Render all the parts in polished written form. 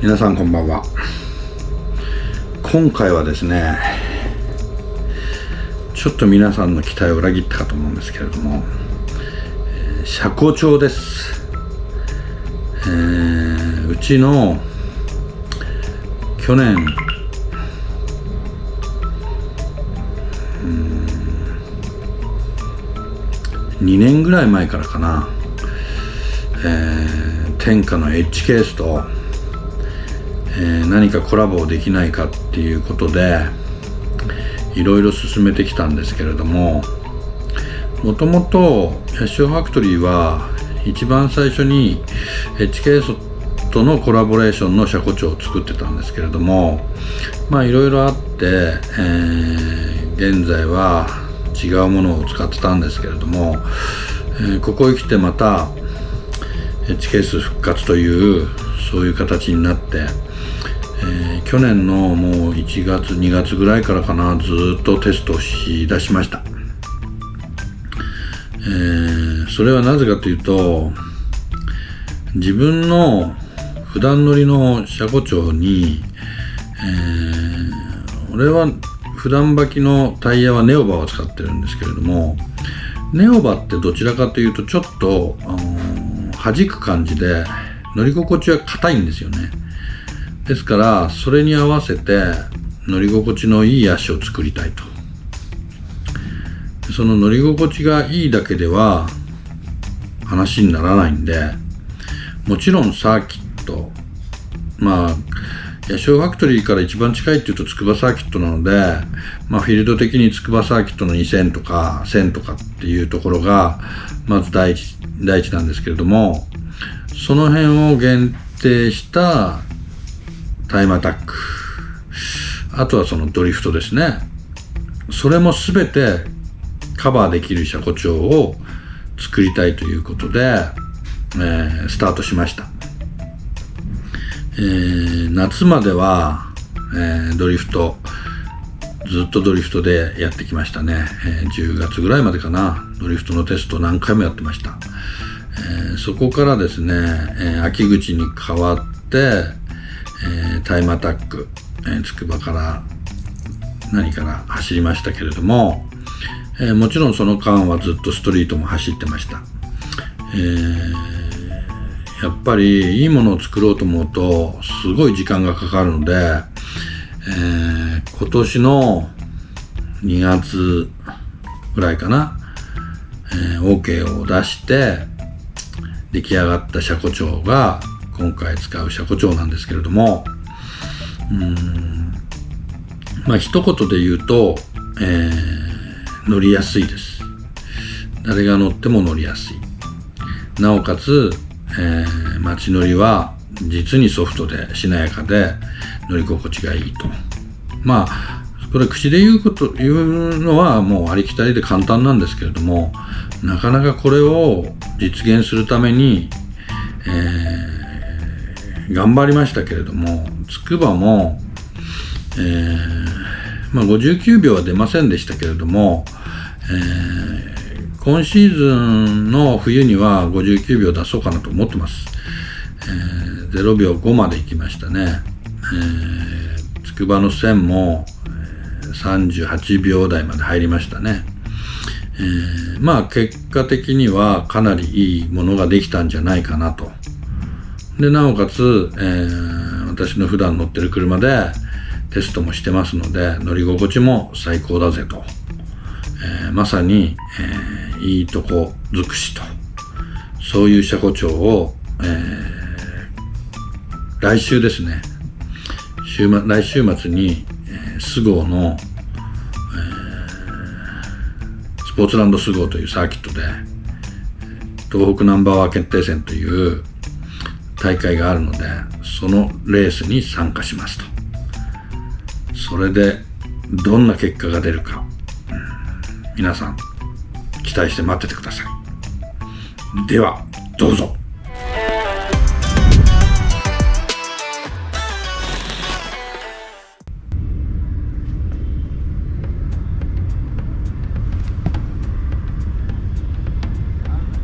皆さんこんばんは。今回はですね、ちょっと皆さんの期待を裏切ったかと思うんですけれども、車庫帳です。うちの去年2年ぐらい前からかな、天下の H ケースと、何かコラボできないかっていうことでいろいろ進めてきたんですけれども、もともとヤシオファクトリーは一番最初に H ケースとのコラボレーションの車庫帳を作ってたんですけれども、いろいろあって、現在は違うものを使ってたんですけれども、ここへ来てまた H ケース復活というそういう形になって、去年のもう1月2月ぐらいからかな、ずっとテストをしだしました。それはなぜかというと、自分の普段乗りの車庫帳に、俺は普段履きのタイヤはネオバを使ってるんですけれども、ネオバってどちらかというとちょっと、弾く感じで乗り心地は硬いんですよね。ですからそれに合わせて乗り心地のいい足を作りたいと。その乗り心地がいいだけでは話にならないんで、もちろんサーキット、ヤシオファクトリーから一番近いっていうと筑波サーキットなので、フィールド的に筑波サーキットの2000とか1000とかっていうところがまず第一なんですけれども、その辺を限定したタイムアタック、あとはそのドリフトですね、それも全てカバーできる車庫帳を作りたいということで、スタートしました。夏までは、ドリフトずっとドリフトでやってきましたね。10月ぐらいまでかな、ドリフトのテスト何回もやってました。そこからですね、秋口に変わってタイムアタック、筑波から何から走りましたけれども、もちろんその間はずっとストリートも走ってました。やっぱりいいものを作ろうと思うとすごい時間がかかるので、今年の2月ぐらいかな、OK を出して出来上がった車庫帳が今回使う車庫帳なんですけれども、一言で言うと、乗りやすいです。誰が乗っても乗りやすい。なおかつ、街乗りは実にソフトでしなやかで乗り心地がいいと。これ口で言うのはもうありきたりで簡単なんですけれども、なかなかこれを実現するために、頑張りましたけれども、筑波も、59秒は出ませんでしたけれども、今シーズンの冬には59秒出そうかなと思ってます。0秒5まで行きましたね。筑波の1000も、38秒台まで入りましたね。結果的にはかなりいいものができたんじゃないかなと。でなおかつ、私の普段乗ってる車でテストもしてますので乗り心地も最高だぜと、まさに、いいとこ尽くしと、そういう車庫帳を、来週ですね、来週末に、スゴーの、スポーツランドスゴーというサーキットで東北ナンバーワン決定戦という大会があるので、そのレースに参加しますと。それでどんな結果が出るか、皆さん期待して待っててください。ではどうぞ。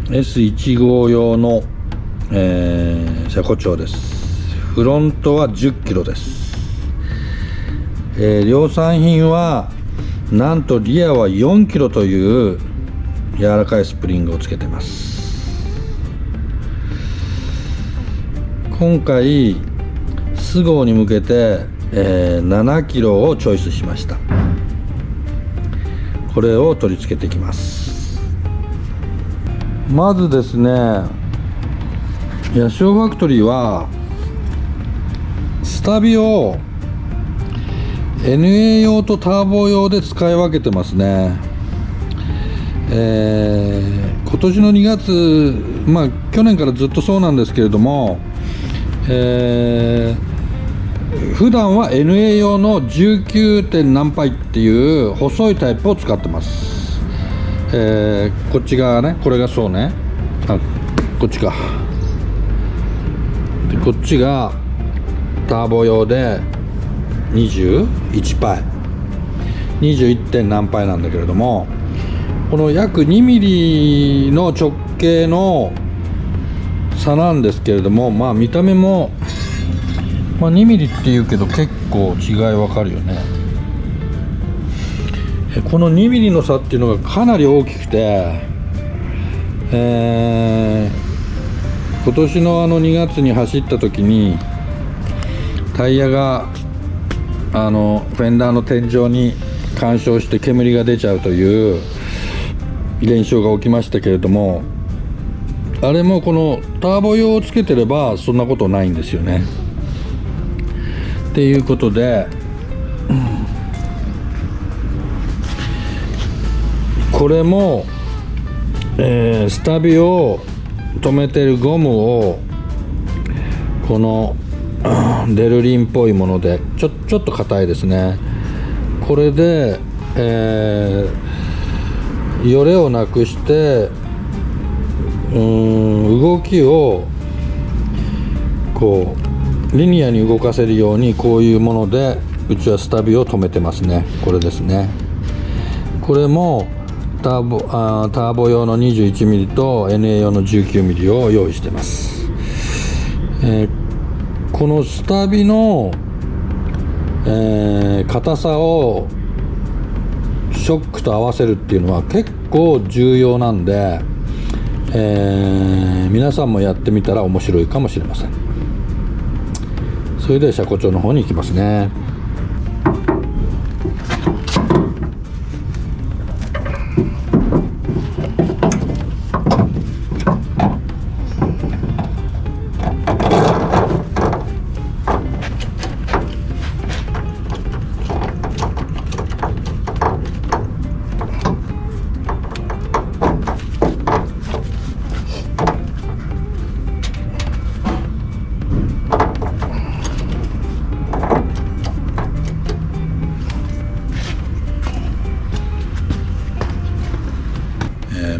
S15 用の、車庫帳です。フロントは10キロです。量産品はなんとリアは4キロという柔らかいスプリングをつけてます。今回スゴーに向けて、7キロをチョイスしました。これを取り付けていきます。まずですね、ヤシオファクトリーはスタビを NA 用とターボ用で使い分けてますね。今年の2月、去年からずっとそうなんですけれども、普段は NA 用の 19. 点何パイっていう細いタイプを使ってます。こっち側ね、これがそうね、こっちか。でこっちがターボ用で21パイ 21. 点何パイなんだけれども、この約2ミリの直径の差なんですけれども、見た目も、2ミリっていうけど結構違い分かるよね。この2ミリの差っていうのがかなり大きくて、今年の2月に走った時にタイヤがフェンダーの天井に干渉して煙が出ちゃうという現象が起きましたけれども、あれもこのターボ用をつけてればそんなことないんですよね。っていうことで、これも、スタビを止めてるゴムをこのデルリンっぽいものでちょっと硬いですね。これで、よれをなくして動きをこうリニアに動かせるように、こういうものでうちはスタビを止めてますね。これですね。これもターボ用の 21mm と NA 用の 19mm を用意してます。このスタビの、硬さをショックと合わせるっていうのは結構重要なんで、皆さんもやってみたら面白いかもしれません。それで車庫帳の方に行きますね。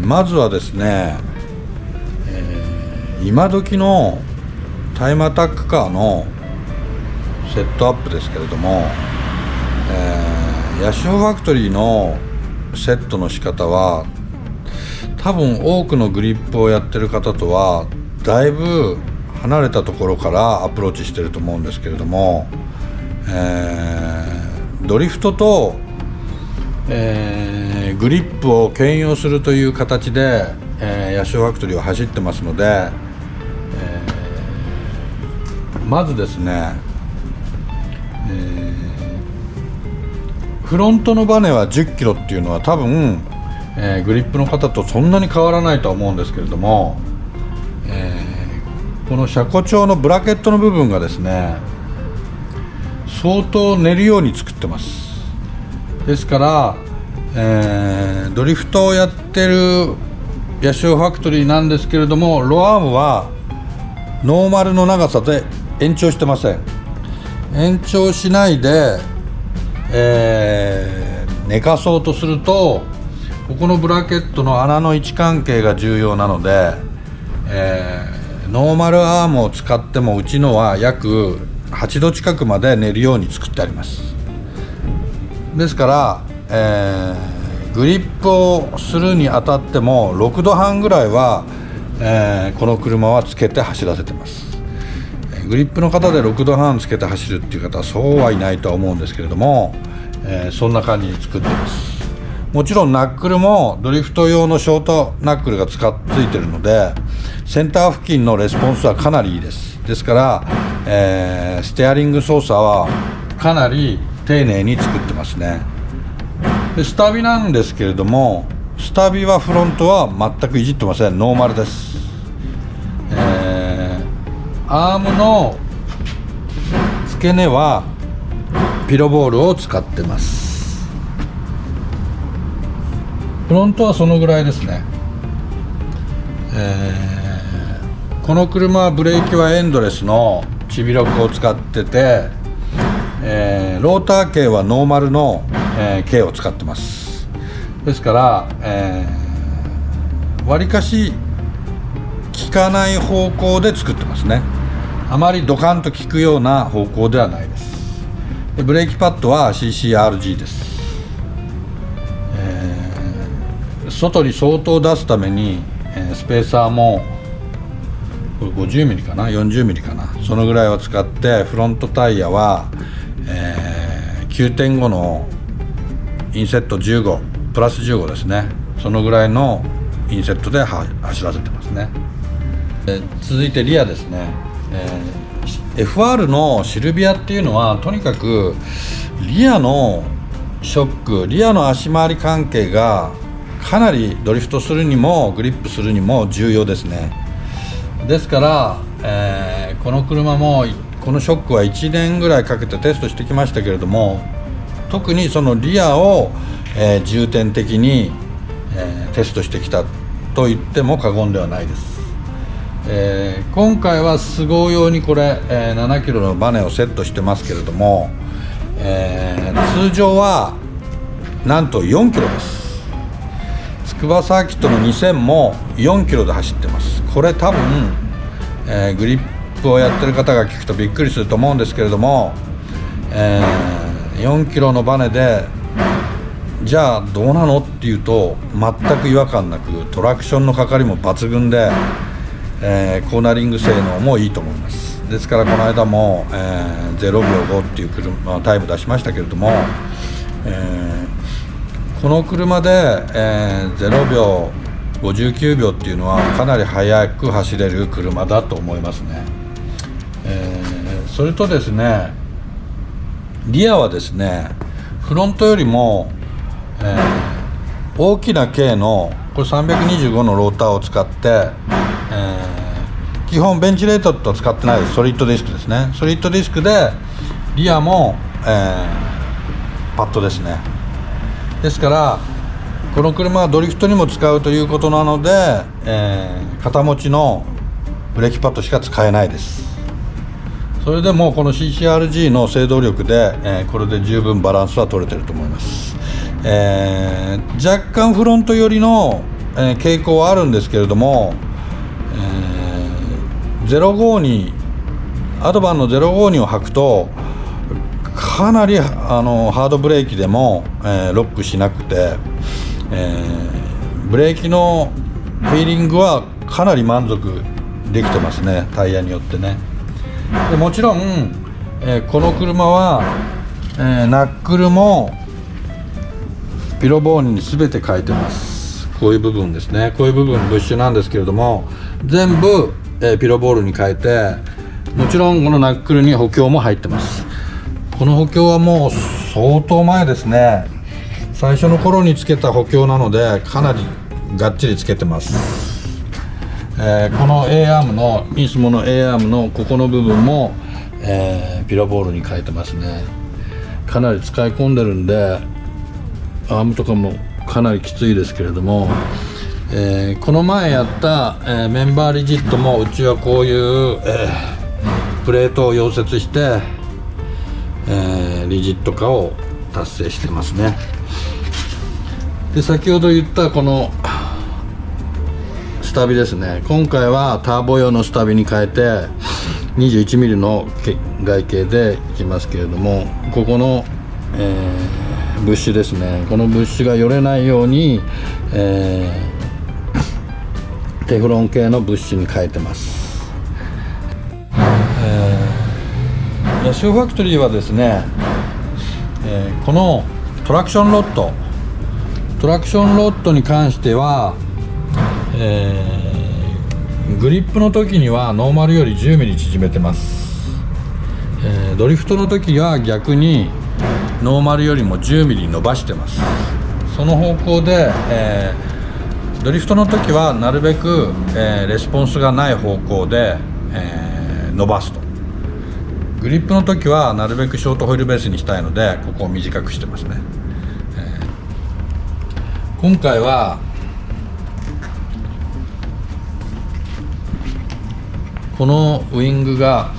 まずはですね、今時のタイムアタックカーのセットアップですけれども、ヤシオファクトリーのセットの仕方は多分多くのグリップをやってる方とはだいぶ離れたところからアプローチしてると思うんですけれども、ドリフトとグリップを兼用するという形で、ヤシオファクトリーを走ってますので、まずですね、フロントのバネは10キロっていうのは多分、グリップの方とそんなに変わらないとは思うんですけれども、この車庫帳のブラケットの部分がですね、相当練るように作ってます。ですから、ドリフトをやってるヤシオファクトリーなんですけれども、ロアームはノーマルの長さで延長してません。延長しないで、寝かそうとすると、ここのブラケットの穴の位置関係が重要なので、ノーマルアームを使ってもうちのは約8度近くまで寝るように作ってあります。ですから、グリップをするにあたっても6度半ぐらいは、この車はつけて走らせてます。グリップの方で6度半つけて走るっていう方はそうはいないとは思うんですけれども、そんな感じに作ってます。もちろんナックルもドリフト用のショートナックルがついてるので、センター付近のレスポンスはかなりいいです。ですから、ステアリング操作はかなり丁寧に作ってますね。でスタビなんですけれども、スタビはフロントは全くいじってません。ノーマルです。アームの付け根はピロボールを使ってます。フロントはそのぐらいですね。この車はブレーキはエンドレスのチビロックを使ってて、ローター系はノーマルの、系を使ってます。ですから、わりかし効かない方向で作ってますね。あまりドカンと効くような方向ではないです。でブレーキパッドは CCRG です。外に相当出すために、スペーサーもこれ 50mm かな 40mm かな、そのぐらいを使って、フロントタイヤは、9.5 のインセット15プラス15ですね。そのぐらいのインセットで走らせてますね。続いてリアですね。FR のシルビアっていうのはとにかくリアのショック、リアの足回り関係がかなりドリフトするにもグリップするにも重要ですね。ですから、この車もこのショックは1年ぐらいかけてテストしてきましたけれども、特にそのリアを、重点的に、テストしてきたと言っても過言ではないです。今回はスゴー用にこれ、7キロのバネをセットしてますけれども、通常はなんと4キロです。筑波サーキットの2000も4キロで走ってます。これ多分、グリップをやってる方が聞くとびっくりすると思うんですけれども、4キロのバネでじゃあどうなのっていうと全く違和感なく、トラクションのかかりも抜群で、コーナリング性能もいいと思います。ですからこの間も、0秒5っていうタイム出しましたけれども、この車で、0秒59秒っていうのはかなり速く走れる車だと思いますね。それとですね、リアはですね、フロントよりも、大きな径のこれ325のローターを使って、基本ベンチレートと使ってないです。ソリッドディスクですね。ソリッドディスクでリアも、パッドですね。ですからこの車はドリフトにも使うということなので、片持ちのブレーキパッドしか使えないです。それでもこの CCRG の制動力で、これで十分バランスは取れてると思います。若干フロント寄りの、傾向はあるんですけれども、052アドバンの052を履くとかなりハードブレーキでも、ロックしなくて、ブレーキのフィーリングはかなり満足できてますね、タイヤによってね。でもちろん、この車は、ナックルもピロボーンに全て変えてます。こういう部分ですね、こういう部分ブッシュなんですけれども全部、ピロボールに変えて、もちろんこのナックルに補強も入ってます。この補強はもう相当前ですね。最初の頃につけた補強なのでかなりがっちりつけてます。この A アームのインスモの A アームのここの部分も、ピロボールに変えてますね。かなり使い込んでるんでアームとかもかなりきついですけれども、この前やった、メンバーリジットもうちはこういう、プレートを溶接して、リジット化を達成してますね。で先ほど言ったこのスタビですね、今回はターボ用のスタビに変えて 21mm の外径でいきますけれども、ここの、ブッシュですね、このブッシュがよれないように、テフロン系のブッシュに変えてます。ヤシオファクトリーはですね、このトラクションロッドに関しては、グリップの時にはノーマルより 10mm 縮めてます。ドリフトの時は逆にノーマルよりも 10mm 伸ばしてます。その方向で、ドリフトの時はなるべく、レスポンスがない方向で、伸ばすと。グリップの時はなるべくショートホイールベースにしたいのでここを短くしてますね。今回はこのウイングが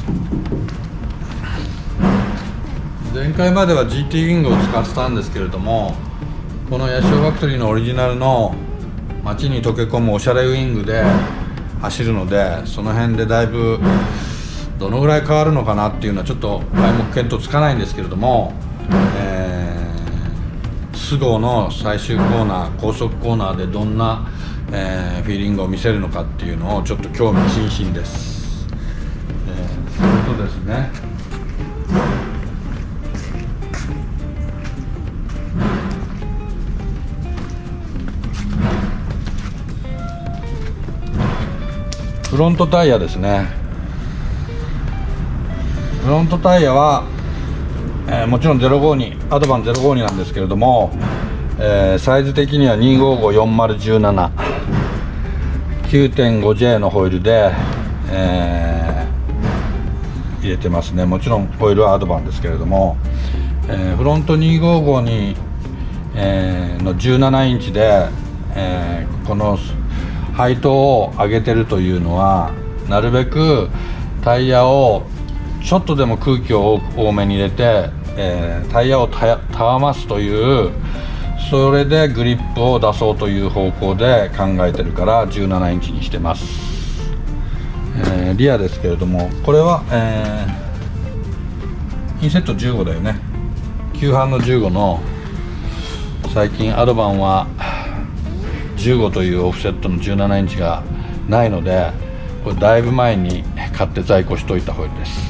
前回までは GT ウイングを使ってたんですけれども、このヤシオファクトリーのオリジナルの街に溶け込むおしゃれウイングで走るので、その辺でだいぶどのぐらい変わるのかなっていうのはちょっと前も見当つかないんですけれども、スゴーの最終コーナー、高速コーナーでどんな、フィーリングを見せるのかっていうのをちょっと興味津々です。それとですね、フロントタイヤですね。フロントタイヤは、もちろん052アドバン052なんですけれども、サイズ的には 2554017 9.5J のホイールで、入れてますね。もちろんホイールはアドバンですけれども、フロント255に、の17インチで、このハイトを上げてるというのは、なるべくタイヤをちょっとでも空気を多めに入れて、タイヤをたわますという、それでグリップを出そうという方向で考えてるから17インチにしてます。リアですけれども、これは、インセット15だよね。旧版の15の、最近アドバンは15というオフセットの17インチがないので、これだいぶ前に買って在庫しといたホイールです。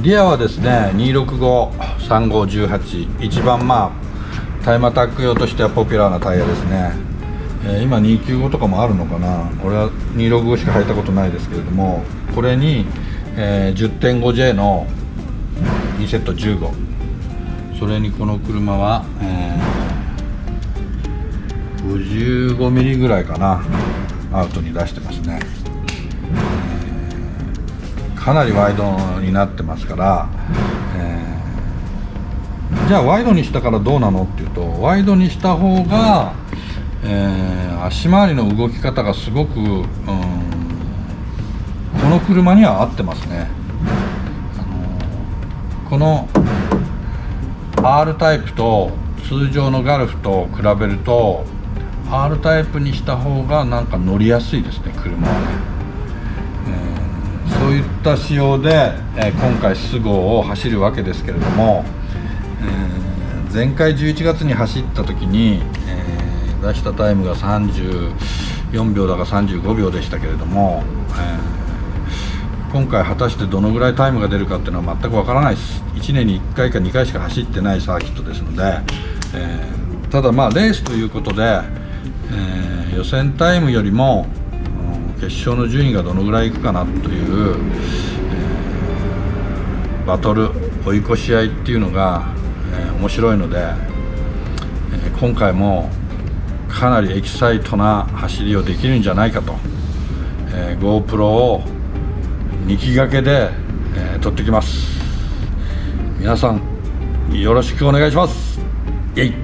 リアはですね、2653518、一番タイムアタック用としてはポピュラーなタイヤですね。今295とかもあるのかな。俺は265しか履いたことないですけれども、これに、10.5J のインセット15、それにこの車は、55ミリぐらいかな、アウトに出してますね。かなりワイドになってますから、じゃあワイドにしたからどうなのっていうと、ワイドにした方が、足回りの動き方がすごく、この車には合ってますね。この R タイプと通常のガルフと比べると R タイプにした方がなんか乗りやすいですね、車はね。そういった仕様で、今回スゴーを走るわけですけれども、前回11月に走った時に、出したタイムが34秒だか35秒でしたけれども、今回果たしてどのぐらいタイムが出るかっていうのは全くわからないです。1年に1回か2回しか走ってないサーキットですので、ただレースということで、予選タイムよりも決勝の順位がどのぐらいいくかなという、バトル追い越し合いっていうのが、面白いので、今回もかなりエキサイトな走りをできるんじゃないかと、GoPro を2機掛けで、撮ってきます。皆さんよろしくお願いします。イエイ。